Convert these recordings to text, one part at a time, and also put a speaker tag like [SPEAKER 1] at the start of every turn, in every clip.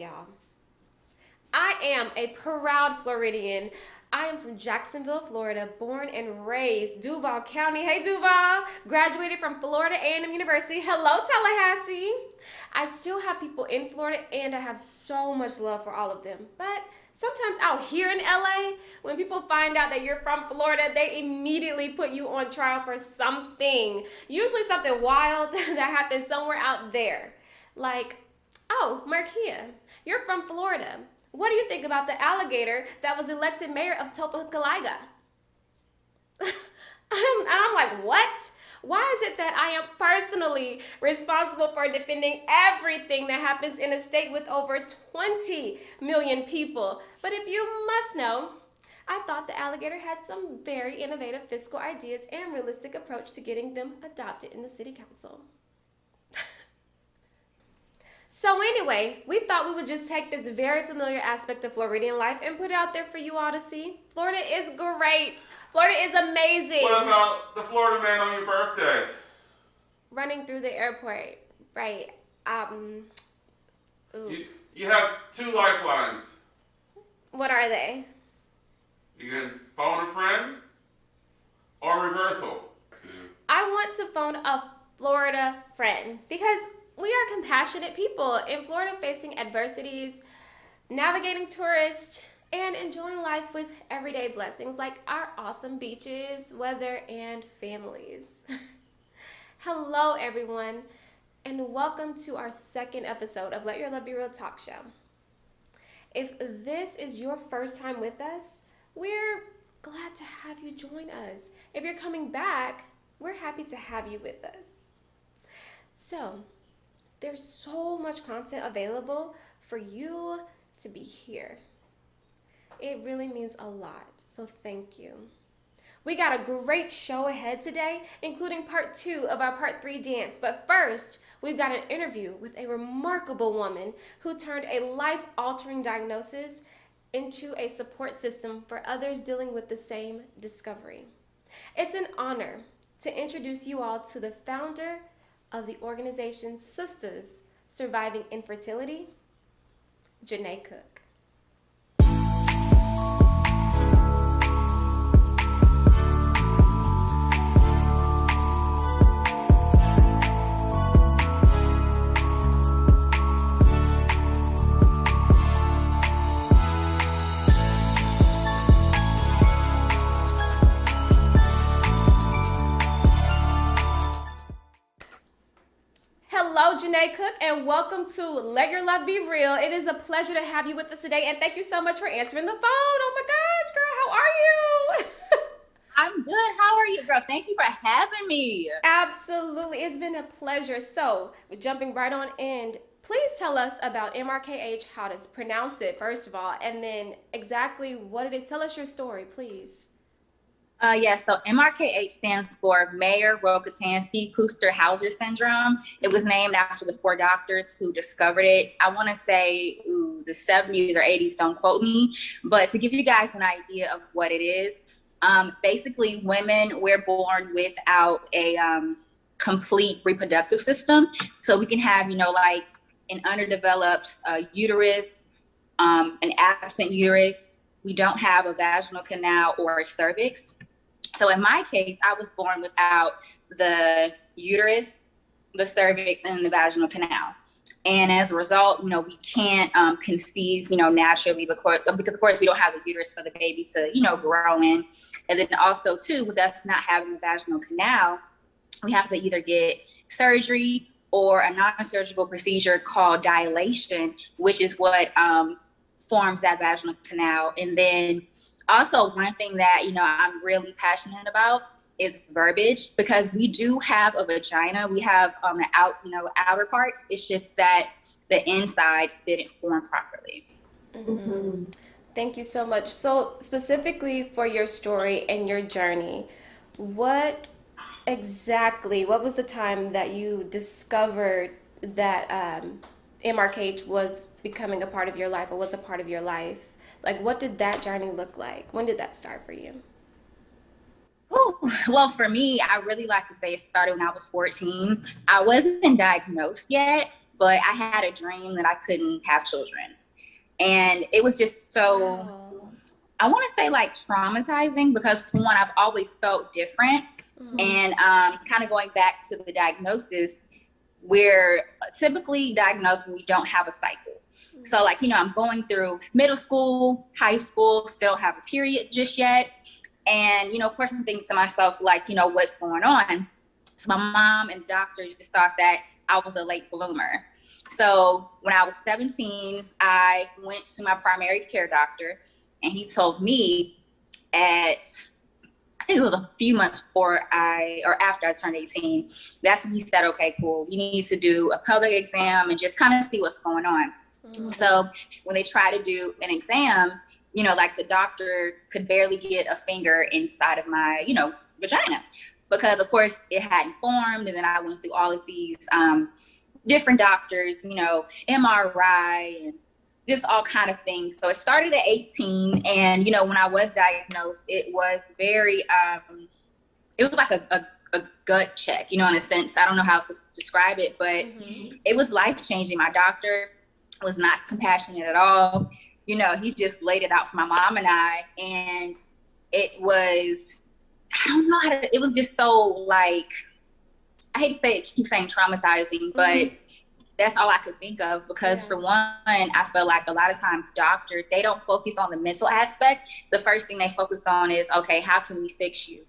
[SPEAKER 1] y'all. I am a proud Floridian. I am from Jacksonville, Florida, born and raised Duval County. Hey, Duval. Graduated from Florida A&M University. Hello, Tallahassee. I still have people in Florida, and I have so much love for all of them. But sometimes out here in LA, when people find out that you're from Florida, they immediately put you on trial for something. Usually something wild that happened somewhere out there. Like, oh, Markia, you're from Florida. What do you think about the alligator that was elected mayor of Topeka? I'm like, what? Why is it that I am personally responsible for defending everything that happens in a state with over 20 million people? But if you must know, I thought the alligator had some very innovative fiscal ideas and realistic approach to getting them adopted in the city council. So anyway, we thought we would just take this very familiar aspect of Floridian life and put it out there for you all to see. Florida is great. Florida is amazing.
[SPEAKER 2] What about the Florida man on your birthday?
[SPEAKER 1] Running through the airport, right?
[SPEAKER 2] You have 2 lifelines.
[SPEAKER 1] What are they?
[SPEAKER 2] You can phone a friend or reversal.
[SPEAKER 1] I want to phone a Florida friend because we are compassionate people in Florida, facing adversities, navigating tourists, and enjoying life with everyday blessings like our awesome beaches, weather, and families. Hello, everyone, and welcome to our second episode of Let Your Love Be Real talk show. If this is your first time with us, we're glad to have you join us. If you're coming back, we're happy to have you with us. So, there's so much content available for you to be here. It really means a lot, so thank you. We got a great show ahead today, including part 2 of our part 3 dance. But first, we've got an interview with a remarkable woman who turned a life-altering diagnosis into a support system for others dealing with the same discovery. It's an honor to introduce you all to the founder of the organization Sisters Surviving Infertility, Janay Cook. Hello, Janay Cook, and welcome to Let Your Love Be Real. It is a pleasure to have you with us today, and thank you so much for answering the phone. Oh my gosh, girl, how are you?
[SPEAKER 3] I'm good. How are you, girl? Thank you for having me.
[SPEAKER 1] Absolutely. It's been a pleasure. So, jumping right on in, please tell us about MRKH, how to pronounce it, first of all, and then exactly what it is. Tell us your story, please.
[SPEAKER 3] Yes, so MRKH stands for Mayer-Rokitansky-Kuster-Hauser syndrome. It was named after the 4 doctors who discovered it. I want to say the 70s or 80s, don't quote me. But to give you guys an idea of what it is, basically women, we're born without a complete reproductive system. So we can have, like an underdeveloped uterus, an absent uterus. We don't have a vaginal canal or a cervix. So in my case, I was born without the uterus, the cervix, and the vaginal canal. And as a result, we can't conceive, naturally because of course we don't have the uterus for the baby to, grow in. And then also too, with us not having a vaginal canal, we have to either get surgery or a non-surgical procedure called dilation, which is what forms that vaginal canal. And then also one thing that, I'm really passionate about is verbiage, because we do have a vagina. We have the outer parts. It's just that the insides didn't form properly.
[SPEAKER 1] Mm-hmm. Thank you so much. So specifically for your story and your journey, what was the time that you discovered that MRKH was becoming a part of your life, or was a part of your life? Like, what did that journey look like? When did that start for you?
[SPEAKER 3] Oh, well, for me, I really like to say it started when I was 14. I wasn't diagnosed yet, but I had a dream that I couldn't have children. And it was just so,
[SPEAKER 1] Wow.
[SPEAKER 3] I want to say like traumatizing, because for one, I've always felt different. And kind of going back to the diagnosis, we're typically diagnosed when we don't have a cycle. So like, I'm going through middle school, high school, still don't have a period just yet. And, of course I'm thinking to myself, like, what's going on? So my mom and doctors just thought that I was a late bloomer. So when I was 17, I went to my primary care doctor, and he told me I think it was a few months after I turned 18, that's when he said, okay, cool, you need to do a pelvic exam and just kind of see what's going on. So when they try to do an exam, like the doctor could barely get a finger inside of my, vagina, because of course it hadn't formed. And then I went through all of these different doctors, MRI and just all kind of things. So it started at 18. And, when I was diagnosed, it was very, it was like a gut check, in a sense. I don't know how else to describe it, but it was life-changing. My doctor was not compassionate at all. He just laid it out for my mom and I. And it was, I don't know it was just so like, I hate to say it, keep saying traumatizing, but that's all I could think of, because for one, I feel like a lot of times doctors, they don't focus on the mental aspect. The first thing they focus on is, okay, how can we fix you?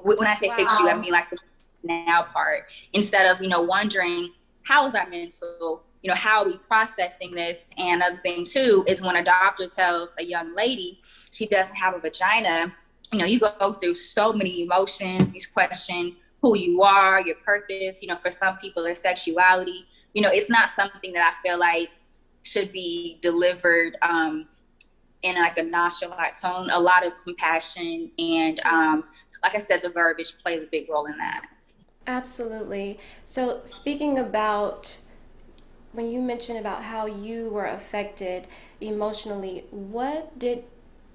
[SPEAKER 3] When I say fix you, I mean like the now part, instead of, wondering how is our mental, how are we processing this? And another thing too, is when a doctor tells a young lady she doesn't have a vagina, you go through so many emotions. You question who you are, your purpose, for some people, their sexuality. It's not something that I feel like should be delivered in like a nonchalant tone. A lot of compassion and, like I said, the verbiage plays a big role in that.
[SPEAKER 1] Absolutely. So speaking about when you mentioned about how you were affected emotionally, what did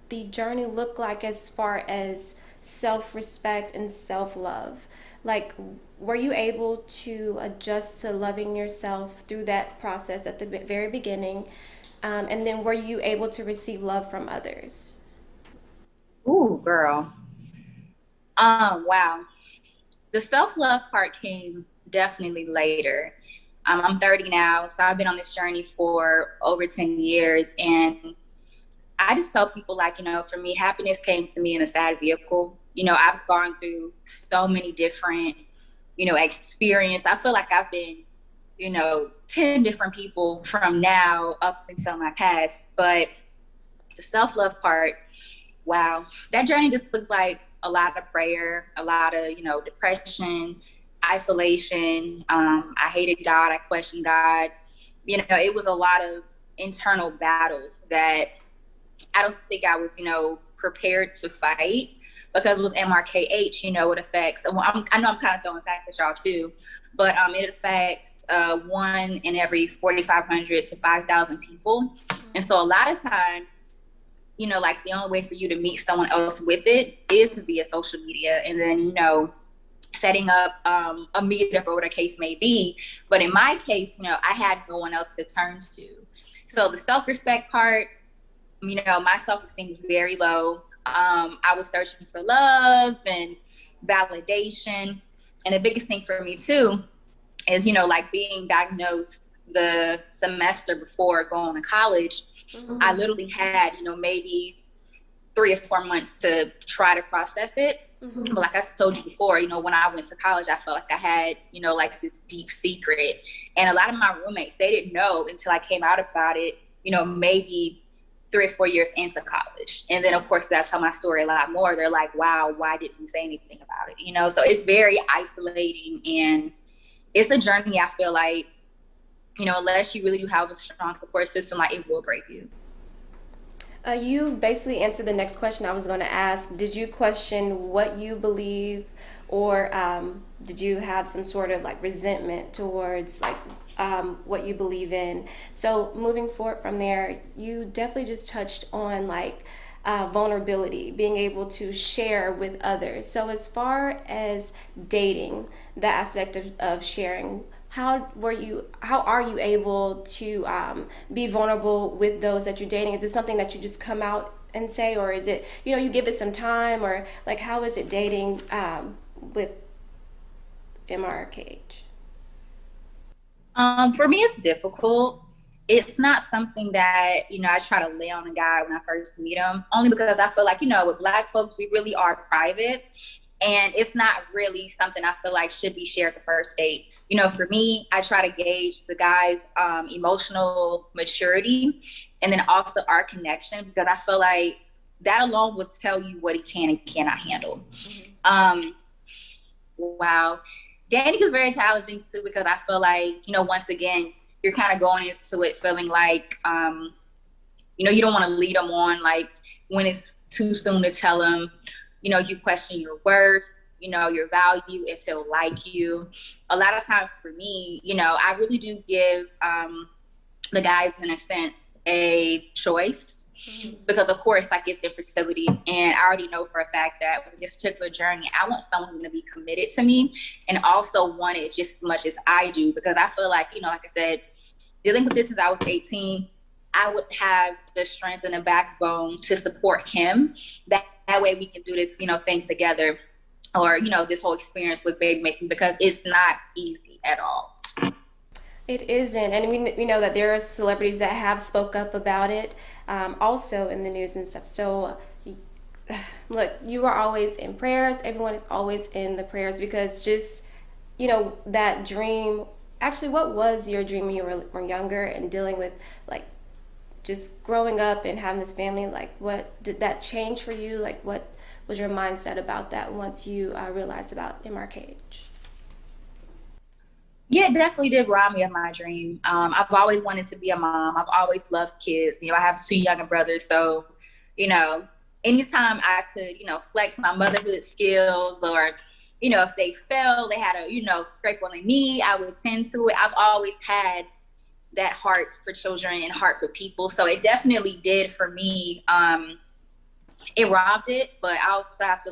[SPEAKER 1] the journey look like as far as self-respect and self-love? Like, were you able to adjust to loving yourself through that process at the very beginning? And then were you able to receive love from others?
[SPEAKER 3] Ooh, girl. Wow. The self-love part came definitely later. I'm 30 now, so I've been on this journey for over 10 years. And I just tell people, like, for me, happiness came to me in a sad vehicle. I've gone through so many different, experience. I feel like I've been, 10 different people from now up until my past. But the self-love part, wow, that journey just looked like a lot of prayer, a lot of, depression, isolation. I hated God. I questioned God. It was a lot of internal battles that I don't think I was, prepared to fight, because with MRKH, it affects, well, I know I'm kind of throwing facts at y'all too, but it affects 1 in every 4,500 to 5,000 people. And so a lot of times, like the only way for you to meet someone else with it is via social media. And then, setting up a meetup or whatever the case may be. But in my case, I had no one else to turn to. So the self-respect part, my self-esteem was very low. I was searching for love and validation. And the biggest thing for me too is, like being diagnosed the semester before going to college, I literally had, maybe 3 or 4 months to try to process it. But like I told you before, when I went to college, I felt like I had, like this deep secret. And a lot of my roommates, they didn't know until I came out about it, maybe 3 or 4 years into college. And then of course, that's how my story a lot more. They're like, wow, why didn't you say anything about it? So it's very isolating, and it's a journey. I feel like, unless you really do have a strong support system, like it will break you.
[SPEAKER 1] You basically answered the next question I was going to ask. Did you question what you believe, or did you have some sort of like resentment towards like what you believe in? So moving forward from there, you definitely just touched on like vulnerability, being able to share with others. So as far as dating, the aspect of sharing, how are you able to be vulnerable with those that you're dating? Is it something that you just come out and say, or is it, you give it some time, or like, how is it dating with MRKH?
[SPEAKER 3] For me, it's difficult. It's not something that, I try to lay on a guy when I first meet him, only because I feel like, with Black folks, we really are private, and it's not really something I feel like should be shared the first date. For me, I try to gauge the guy's emotional maturity, and then also our connection, because I feel like that alone will tell you what he can and cannot handle. Wow. Dating is very challenging too, because I feel like, once again, you're kind of going into it feeling like, you don't want to lead them on, like when it's too soon to tell them, you question your worth, your value, if he'll like you. A lot of times for me, I really do give the guys, in a sense, a choice. Because of course, like, it's infertility, and I already know for a fact that with this particular journey, I want someone who's going to be committed to me and also want it just as much as I do. Because I feel like, like I said, dealing with this since I was 18, I would have the strength and the backbone to support him. That way we can do this, thing together, or, this whole experience with baby making, because it's not easy at all.
[SPEAKER 1] It isn't, and we know that there are celebrities that have spoke up about it, also in the news and stuff. So, look, you are always in prayers. Everyone is always in the prayers, because just, that dream. Actually, what was your dream when you were younger and dealing with, like, just growing up and having this family? Like, what did that change for you? Like, what was your mindset about that once you realized about MRKH?
[SPEAKER 3] Yeah, it definitely did rob me of my dream. I've always wanted to be a mom. I've always loved kids. I have 2 younger brothers. So, anytime I could, flex my motherhood skills, or, if they fell, they had a, scrape on their knee, I would tend to it. I've always had that heart for children and heart for people. So it definitely did for me. It robbed it, but I also have to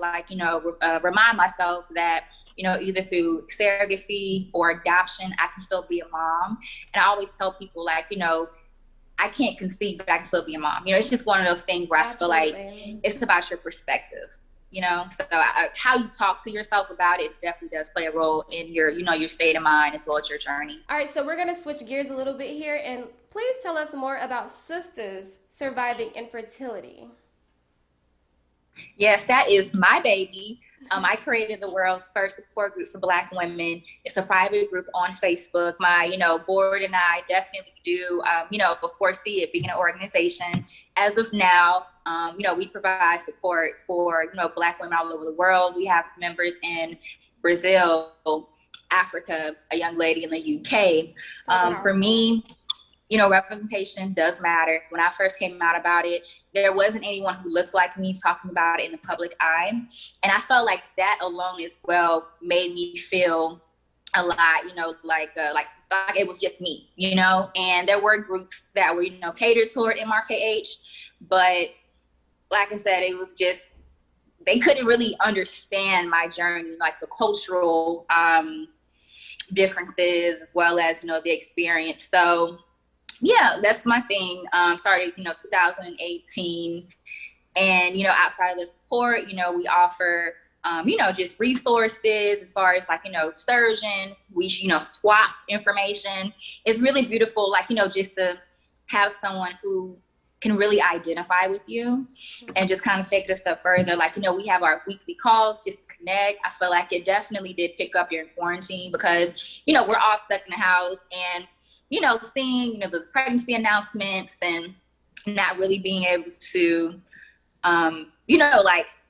[SPEAKER 3] remind myself that, either through surrogacy or adoption, I can still be a mom. And I always tell people, like, I can't conceive, but I can still be a mom. It's just one of those things where I feel like it's about your perspective, So how you talk to yourself about it definitely does play a role in your, your state of mind as well as your journey.
[SPEAKER 1] All right, so we're going to switch gears a little bit here, and please tell us more about sisters surviving infertility.
[SPEAKER 3] Yes, that is my baby. I created the world's first support group for Black women. It's a private group on Facebook. My, board and I definitely do, foresee it being an organization. As of now, we provide support for, Black women all over the world. We have members in Brazil, Africa, a young lady in the UK. For me, representation does matter. When I first came out about it, there wasn't anyone who looked like me talking about it in the public eye. And I felt like that alone as well made me feel a lot, like it was just me, and there were groups that were, catered toward MRKH, but like I said, it was just, they couldn't really understand my journey, like the cultural differences, as well as, the experience. So yeah, that's my thing. Started, 2018. And, outside of the support, we offer, just resources as far as surgeons. We, swap information. It's really beautiful, just to have someone who can really identify with you and just kind of take it a step further. We have our weekly calls just to connect. I feel like it definitely did pick up during quarantine, because, we're all stuck in the house, and seeing, the pregnancy announcements and not really being able to,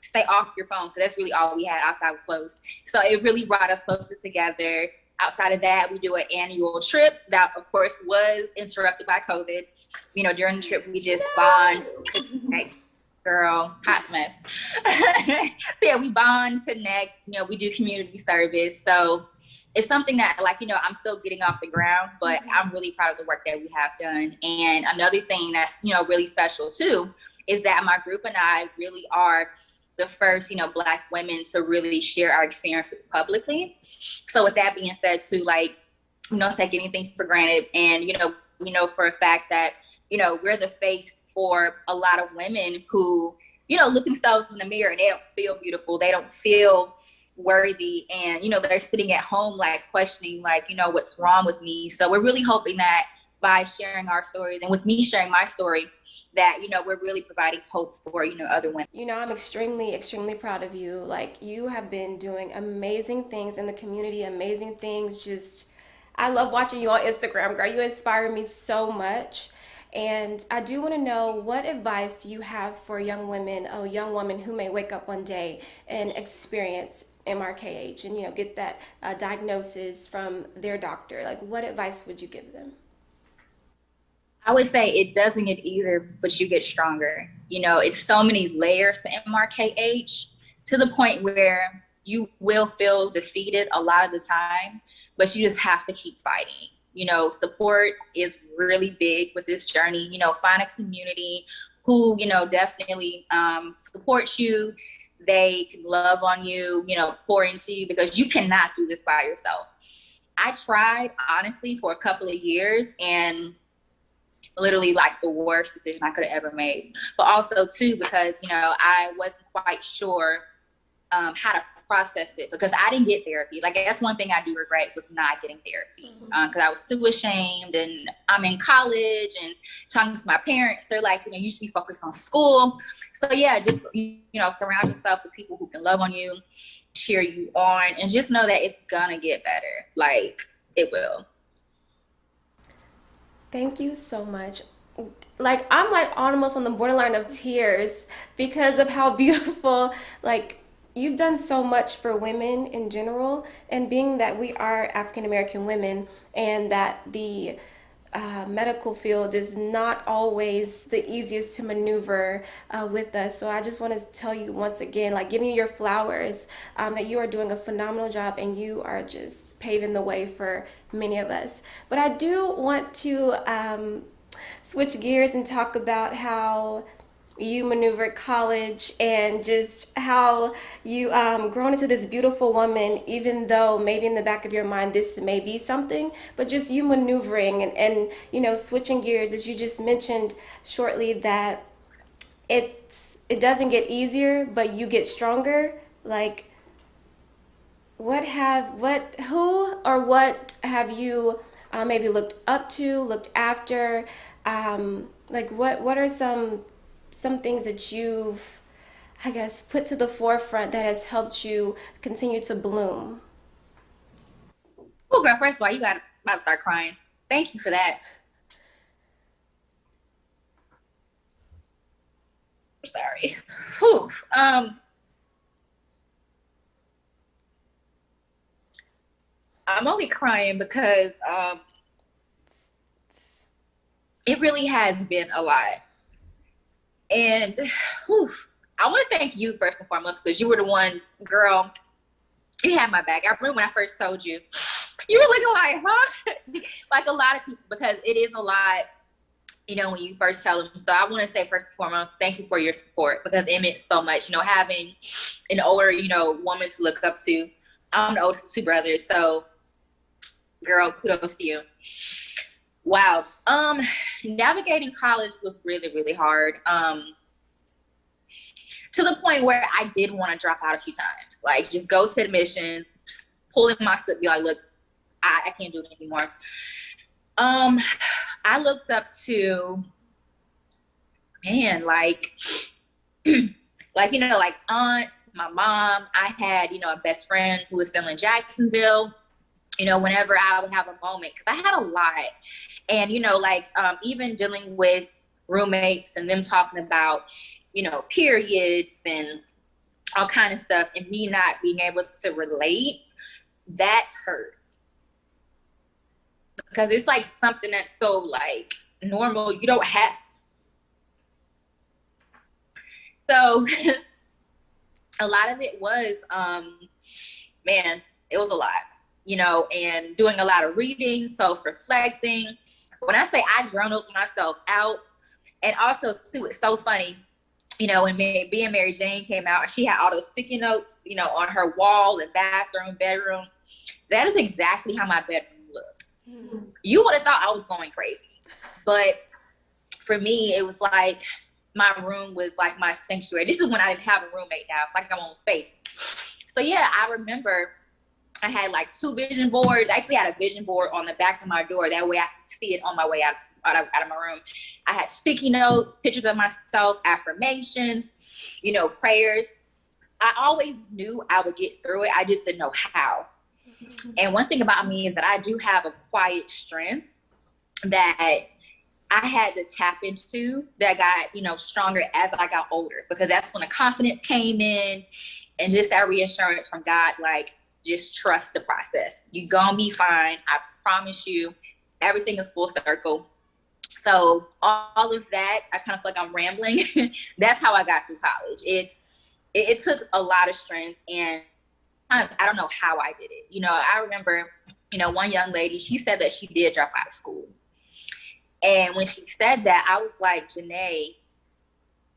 [SPEAKER 3] stay off your phone, because that's really all we had. Outside was closed. So it really brought us closer together. Outside of that, we do an annual trip that, of course, was interrupted by COVID. During the trip, we just bond. Girl, hot mess. So yeah, we bond, connect, we do community service. So it's something that I'm still getting off the ground, but I'm really proud of the work that we have done. And another thing that's, really special too, is that my group and I really are the first, Black women to really share our experiences publicly. So with that being said too, take anything for granted. And, we know for a fact that, we're the face for a lot of women who, look themselves in the mirror and they don't feel beautiful. They don't feel worthy. And, they're sitting at home, like questioning, like, what's wrong with me? So we're really hoping that by sharing our stories and with me sharing my story, that, we're really providing hope for, other women.
[SPEAKER 1] I'm extremely, extremely proud of you. Like, you have been doing amazing things in the community, amazing things. Just, I love watching you on Instagram, girl. You inspire me so much. And I do want to know, what advice do you have for young women, a young woman who may wake up one day and experience MRKH and, get that diagnosis from their doctor? Like, what advice would you give them?
[SPEAKER 3] I would say it doesn't get easier, but you get stronger. It's so many layers to MRKH, to the point where you will feel defeated a lot of the time, but you just have to keep fighting. Support is really big with this journey. Find a community who, definitely supports you. They can love on you, pour into you, because you cannot do this by yourself. I tried, honestly, for a couple of years, and literally like the worst decision I could have ever made. But also too, because, I wasn't quite sure how to process it, because I didn't get therapy. Like, that's one thing I do regret, was not getting therapy, because I was too ashamed, and I'm in college and talking to my parents. They're like, you should be focused on school. So yeah, just, surround yourself with people who can love on you, cheer you on, and just know that it's gonna get better. Like, it will.
[SPEAKER 1] Thank you so much. Like, I'm like almost on the borderline of tears because of how beautiful, like, you've done so much for women in general, and being that we are African American women, and that the medical field is not always the easiest to maneuver with us. So I just want to tell you once again, like, giving you your flowers, that you are doing a phenomenal job, and you are just paving the way for many of us. But I do want to switch gears and talk about how you maneuvered college, and just how you grown into this beautiful woman, even though maybe in the back of your mind this may be something, but just you maneuvering and switching gears, as you just mentioned shortly, that it doesn't get easier, but you get stronger. Like, what have you maybe looked up to, looked after, like, what are some things that you've, I guess, put to the forefront that has helped you continue to bloom?
[SPEAKER 3] Oh, girl, first of all, you about to start crying. Thank you for that. Sorry. Whew. I'm only crying because it really has been a lot. And whew, I want to thank you first and foremost, because you were the ones, girl, you had my back. I remember when I first told you, you were looking like, huh? Like a lot of people, because it is a lot, when you first tell them. So I want to say first and foremost, thank you for your support, because it meant so much, having an older, woman to look up to. I'm the oldest of two brothers. So girl, kudos to you. Wow. Navigating college was really, really hard. To the point where I did want to drop out a few times. Like, just go to admissions, pulling my slip, be like, look, I can't do it anymore. I looked up to, man, like, like aunts, my mom. I had, a best friend who was still in Jacksonville, whenever I would have a moment, because I had a lot. And, even dealing with roommates and them talking about, periods and all kind of stuff, and me not being able to relate, that hurt. Because it's like something that's so like normal, you don't have. So a lot of it was, man, it was a lot, and doing a lot of reading, self-reflecting. When I say I journaled myself out, and also too, it's so funny, when being Mary Jane came out, she had all those sticky notes, on her wall and bathroom, bedroom. That is exactly how my bedroom looked. You would have thought I was going crazy. But for me, it was like my room was like my sanctuary. This is when I didn't have a roommate now. It's like I'm on space. So yeah, I remember I had like 2 vision boards. I actually had a vision board on the back of my door. That way I could see it on my way out of my room. I had sticky notes, pictures of myself, affirmations, prayers. I always knew I would get through it. I just didn't know how. And one thing about me is that I do have a quiet strength that I had to tap into that got, stronger as I got older, because that's when the confidence came in and just that reassurance from God, like, just trust the process. You're gonna be fine. I promise you, everything is full circle. So all of that, I kind of feel like I'm rambling. That's how I got through college. It took a lot of strength, and I don't know how I did it. I remember, one young lady, she said that she did drop out of school. And when she said that, I was like, Janay,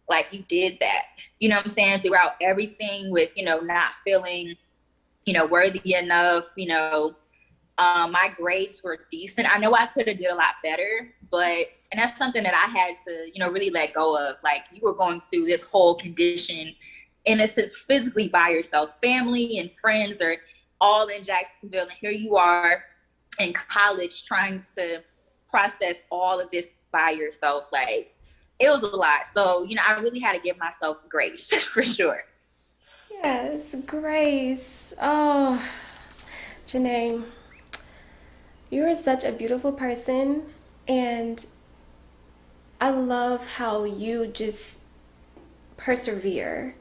[SPEAKER 3] like, you did that. You know what I'm saying? Throughout everything with, not feeling, worthy enough, my grades were decent. I know I could have did a lot better, and that's something that I had to, really let go of. Like, you were going through this whole condition, in a sense, physically by yourself. Family and friends are all in Jacksonville, and here you are in college trying to process all of this by yourself. Like, it was a lot. So, I really had to give myself grace for sure.
[SPEAKER 1] Yes, grace. Oh, Janay, you are such a beautiful person, and I love how you just persevere,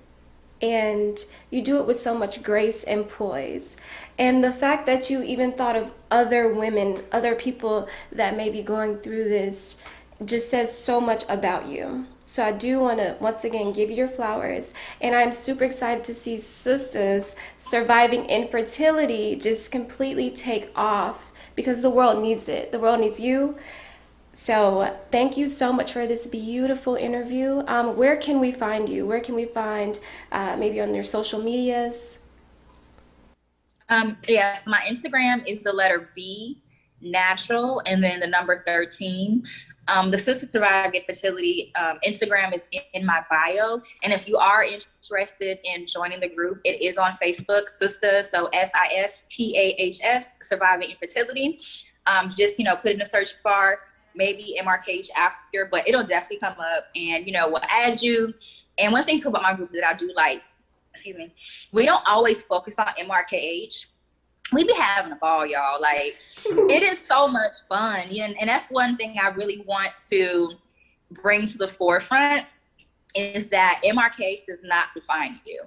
[SPEAKER 1] and you do it with so much grace and poise. And the fact that you even thought of other women, other people that may be going through this, just says so much about you. So I do want to once again give you your flowers, and I'm super excited to see sisters surviving infertility just completely take off, because the world needs it. The world needs you. So thank you so much for this beautiful interview. Where can we find you? Where can we find maybe on your social medias?
[SPEAKER 3] Yes, my Instagram is the letter B, natural, and then the number 13. The Sister Surviving Infertility Instagram is in my bio. And if you are interested in joining the group, it is on Facebook, Sister, so SISTAHS, Surviving Infertility. Just, put in the search bar, maybe MRKH after, but it'll definitely come up, and, we'll add you. And one thing too about my group that I do like, we don't always focus on MRKH. We be having a ball, y'all. Like, it is so much fun. And that's one thing I really want to bring to the forefront, is that MRKH does not define you.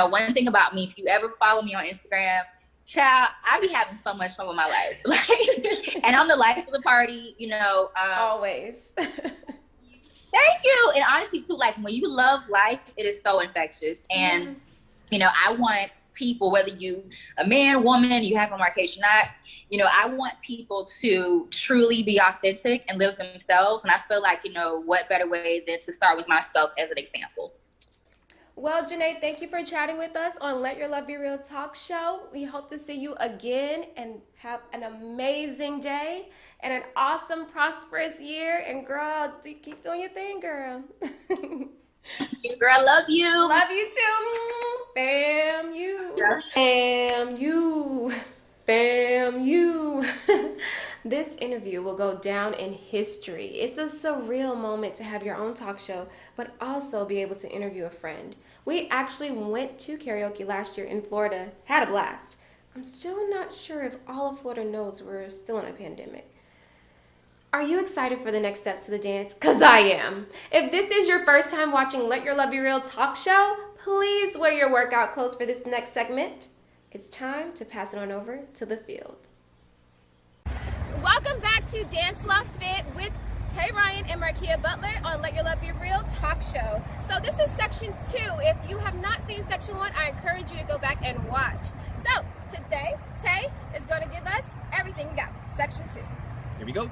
[SPEAKER 3] One thing about me, if you ever follow me on Instagram, child, I be having so much fun with my life. Like, and I'm the life of the party,
[SPEAKER 1] Always.
[SPEAKER 3] Thank you. And honestly too, like, when you love life, it is so infectious. And, I want people, whether you a man, woman, you have a markation, not, I want people to truly be authentic and live themselves. And I feel like, what better way than to start with myself as an example.
[SPEAKER 1] Well, Janay, thank you for chatting with us on Let Your Love Be Real talk show. We hope to see you again, and have an amazing day and an awesome, prosperous year. And girl, keep doing your thing, girl.
[SPEAKER 3] Girl, love you.
[SPEAKER 1] Love you too. Bam you. Yeah. Bam you. Bam you. This interview will go down in history. It's a surreal moment to have your own talk show, but also be able to interview a friend. We actually went to karaoke last year in Florida, had a blast. I'm still not sure if all of Florida knows we're still in a pandemic. Are you excited for the next steps to the dance? 'Cause I am. If this is your first time watching Let Your Love Be Real talk show, please wear your workout clothes for this next segment. It's time to pass it on over to the field. Welcome back to Dance Love Fit with Tay Ryan and Markia Butler on Let Your Love Be Real talk show. So this is section 2. If you have not seen section 1, I encourage you to go back and watch. So today, Tay is going to give us everything you got. Section 2.
[SPEAKER 4] Here we go.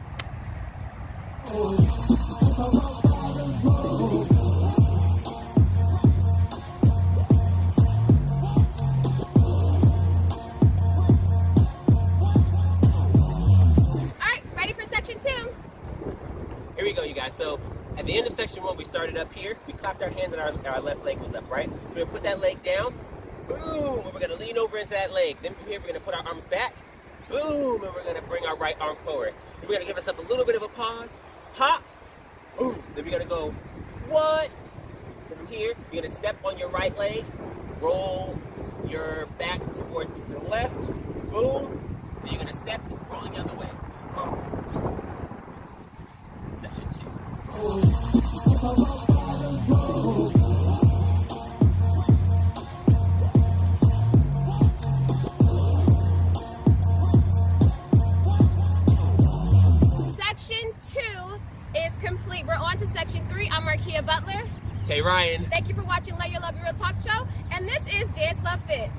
[SPEAKER 4] one, we started up here. We clapped our hands and our left leg was up, right? We're going to put that leg down. Boom! And we're going to lean over into that leg. Then from here, we're going to put our arms back. Boom! And we're going to bring our right arm forward. And we're going to give ourselves a little bit of a pause. Hop. Boom. Then we're going to go, what? And from here, you're going to step on your right leg. Roll your back towards the left. Boom. Then you're going to step, rolling the other way. Section 2.
[SPEAKER 1] Section 2 is complete. We're on to section 3. I'm Markia Butler.
[SPEAKER 4] Tay Ryan.
[SPEAKER 1] Thank you for watching Let Your Love Be Real Talk Show. And this is Dance Love Fit.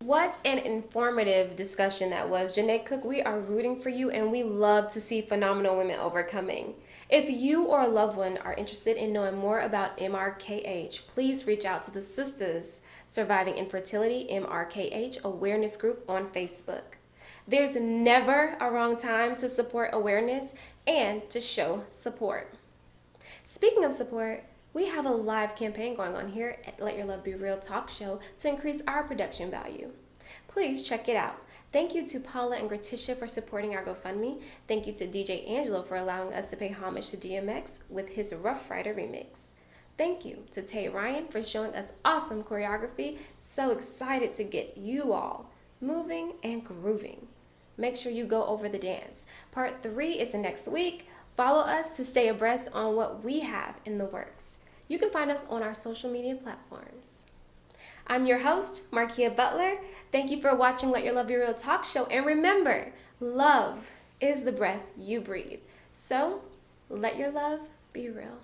[SPEAKER 1] What an informative discussion that was. Janay Cook, we are rooting for you and we love to see phenomenal women overcoming. If you or a loved one are interested in knowing more about MRKH, please reach out to the Sisters Surviving Infertility MRKH Awareness Group on Facebook. There's never a wrong time to support awareness and to show support. Speaking of support, we have a live campaign going on here at Let Your Love Be Real Talk Show to increase our production value. Please check it out. Thank you to Paula and Gratisha for supporting our GoFundMe. Thank you to DJ Angelo for allowing us to pay homage to DMX with his Rough Rider remix. Thank you to Tay Ryan for showing us awesome choreography. So excited to get you all moving and grooving. Make sure you go over the dance. Part 3 is next week. Follow us to stay abreast on what we have in the works. You can find us on our social media platforms. I'm your host, Markia Butler. Thank you for watching Let Your Love Be Real Talk Show. And remember, love is the breath you breathe. So, let your love be real.